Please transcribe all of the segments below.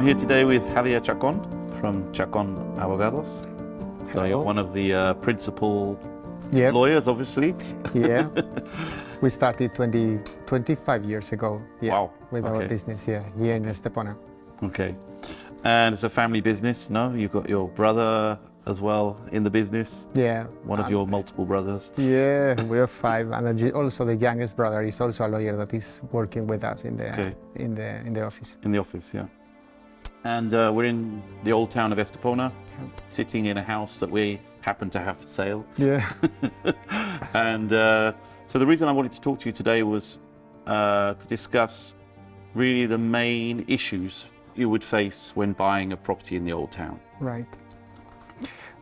here today with Javier Chacon from Chacon Abogados. So Hello. you're one of the principal Yep. lawyers, obviously. Yeah, we started 25 years ago. Yeah, Wow. with our Okay. business here in Estepona. Okay. And it's a family business, no? You've got your brother as well in the business. Yeah. One of your multiple brothers. Yeah, we are five, and also the youngest brother is also a lawyer that is working with us in the Okay. in the office. In the office, yeah. And we're in the Old Town of Estepona, sitting in a house that we happen to have for sale. Yeah. And so the reason I wanted to talk to you today was to discuss really the main issues you would face when buying a property in the Old Town. Right.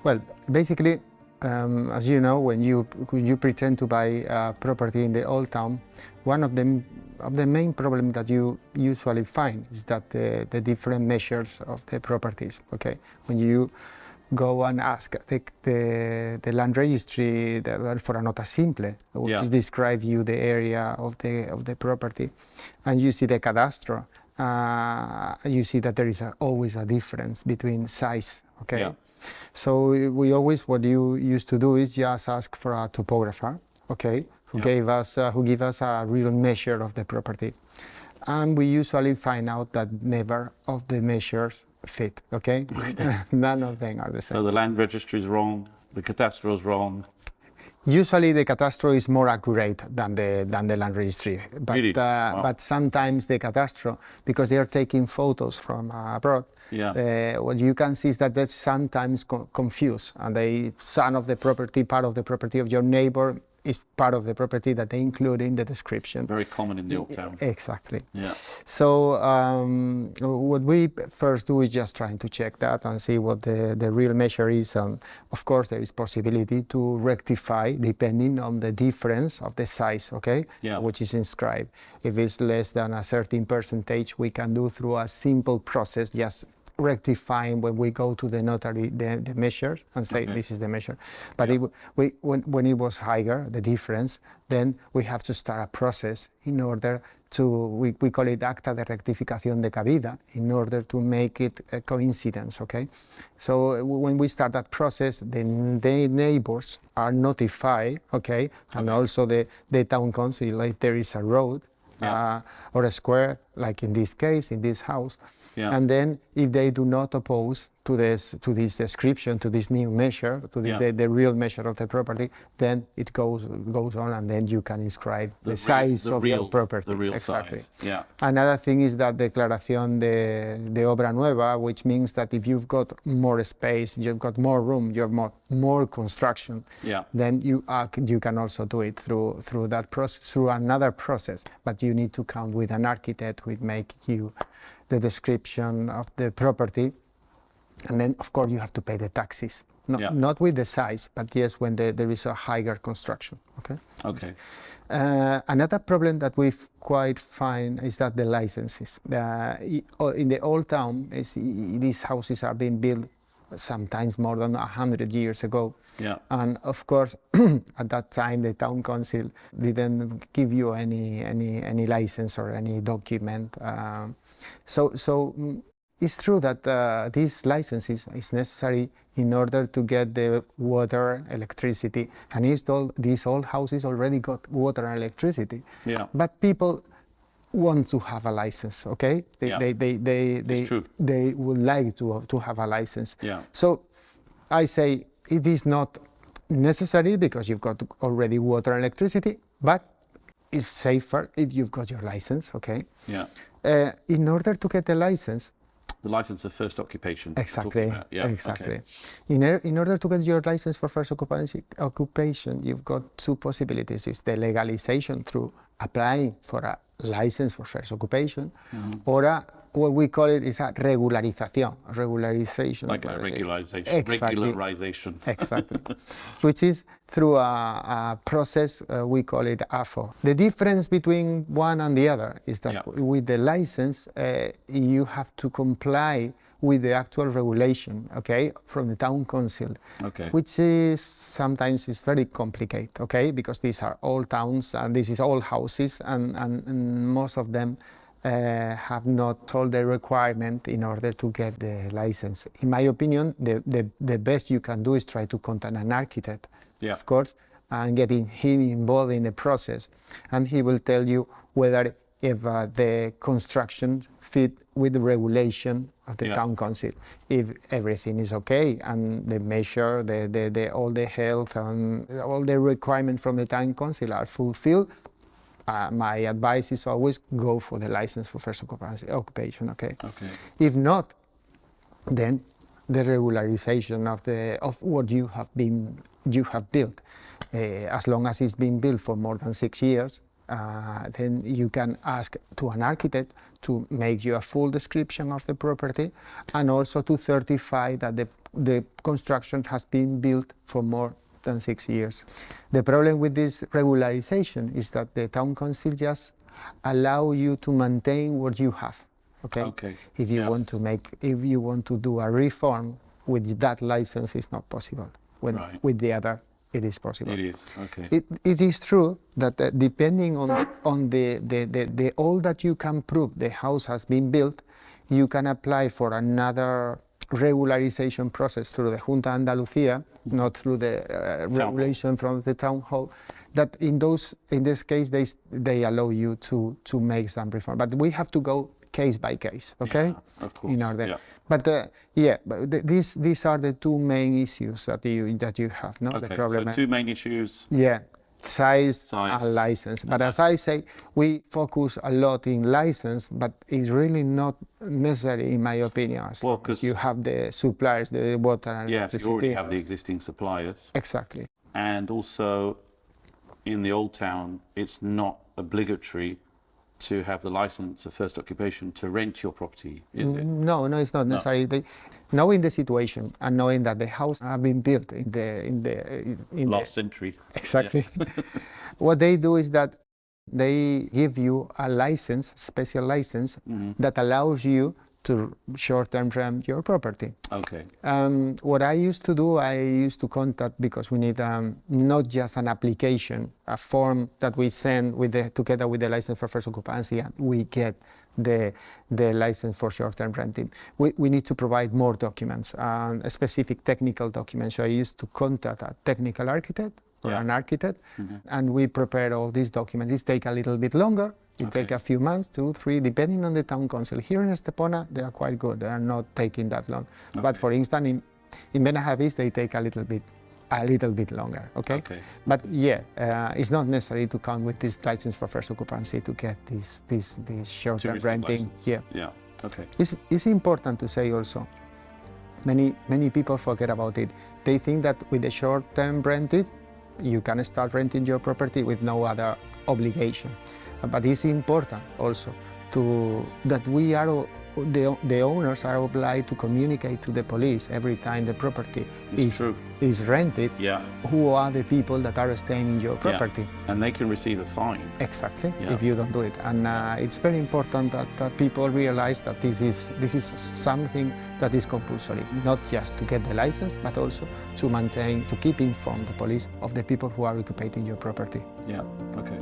Well, basically, as you know, when you pretend to buy a property in the Old Town, one of the main problems that you usually find is that the different measures of the properties. Okay, when you go and ask the land registry for a nota simple, which Yeah. describe you the area of the property, and you see the cadastro, you see that there is always a difference between size. Okay. Yeah. So we always, what you used to do is just ask for a topographer, okay, who give us a real measure of the property, and we usually find out that never of the measures fit. Okay, none of them are the same. So the land registry is wrong, the cadastro is wrong. Usually the cadastro is more accurate than the land registry, but Really? Wow. but sometimes the cadastro, because they are taking photos from abroad, what you can see is that that's sometimes confused, and some of the property, part of the property of your neighbor is part of the property that they include in the description. Very common in the Old Town. Exactly. Yeah. So what we first do is just trying to check that and see what the real measure is. And of course, there is possibility to rectify depending on the difference of the size, okay? Yeah. Which is inscribed. If it's less than a certain percentage, we can do through a simple process, just rectifying when we go to the notary the measures and say this is the measure. But when it was higher, the difference, then we have to start a process in order to, we call it acta de rectificación de cabida, in order to make it a coincidence, okay? So when we start that process, the neighbors are notified, okay? And also the town council, if there is a road or a square, like in this case, in this house. Yeah. And then if they do not oppose to this description, to this new measure, to this, the real measure of the property, then it goes on, and then you can inscribe the size of your property. The real exactly. size. Yeah. Another thing is that declaración de obra nueva, which means that if you've got more space, you've got more room, you have more construction, then you can also do it through that process, through another process. But you need to count with an architect who will make you the description of the property, and then of course you have to pay the taxes, not with the size, but yes, when there is a higher construction. Okay. Okay. Another problem that we quite find is that the licenses in the Old Town, these houses are being built sometimes more than 100 years ago. Yeah. And of course, at that time, the town council didn't give you any license or any document. So it's true that this license is necessary in order to get the water, electricity, and these old houses already got water and electricity. Yeah. But people want to have a license, okay? It's true. They would like to have a license. Yeah. So I say it is not necessary because you've got already water and electricity, but it's safer if you've got your license, okay? Yeah. In order to get the license, the license of first occupation. Exactly. Yeah. Exactly. Okay. In order to get your license for first occupation, you've got two possibilities. It's the legalization through applying for a license for first occupation, or what we call it is a regularization. Like a regularization. Exactly. Regularization. Exactly. Which is through a process, we call it AFO. The difference between one and the other is that with the license, you have to comply with the actual regulation, okay, from the town council, which is sometimes is very complicated, okay, because these are all towns and this is all houses, and most of them have not told the requirement in order to get the license. In my opinion, the best you can do is try to contact an architect, of course, and getting him involved in the process. And he will tell you whether if the construction fit with the regulation of the town council. If everything is okay and the measure, all the health and all the requirements from the town council are fulfilled, my advice is always go for the license for first occupation. Okay. If not, then the regularization of what you have built, as long as it's been built for more than 6 years, then you can ask to an architect to make you a full description of the property and also to certify that the construction has been built for more than 6 years. The problem with this regularization is that the town council just allow you to maintain what you have. Okay. If you want to do a reform with that license, it's not possible. With the other, it is possible. It is. Okay. It is true that depending on the all that you can prove the house has been built, you can apply for another regularization process through the Junta Andalucía, not through the regulation from the town hall. That in this case they allow you to make some reform, but we have to go case by case. Okay. Yeah, of course. In order. But these are the two main issues that you have. No, Okay. The problem. So 2 main issues. Yeah. Size and license. But as I say, we focus a lot in license, but it's really not necessary in my opinion. Well, because you have the suppliers, the water and electricity. You already have the existing suppliers. Exactly. And also, in the Old Town, it's not obligatory to have the license of first occupation to rent your property, is it? No, it's not necessary. Knowing the situation and knowing that the house have been built in the last century. Exactly. What they do is that they give you a license, special license, that allows you to short-term rent your property. Okay. What I used to do, I used to contact, because we need not just an application, a form that we send together with the license for first occupancy, and we get the license for short-term renting. We need to provide more documents, specific technical documents. So I used to contact a technical architect or an architect, and we prepare all these documents. It takes a little bit longer. It takes a few months, 2, 3, depending on the town council. Here in Estepona, they are quite good. They are not taking that long. But for instance, in Benahavis, they take a little bit longer. Okay. But it's not necessary to come with this license for first occupancy to get this short-term renting. License. Yeah. Okay. It's important to say also. Many people forget about it. They think that with the short-term rented, you can start renting your property with no other obligation. But it's important also that we are the owners are obliged to communicate to the police every time the property is rented. Who are the people that are staying in your property? And they can receive a fine. Exactly. If you don't do it. And it's very important that people realize that this is something that is compulsory, not just to get the license, but also to keep informed the police of the people who are occupying your property. Yeah. Okay.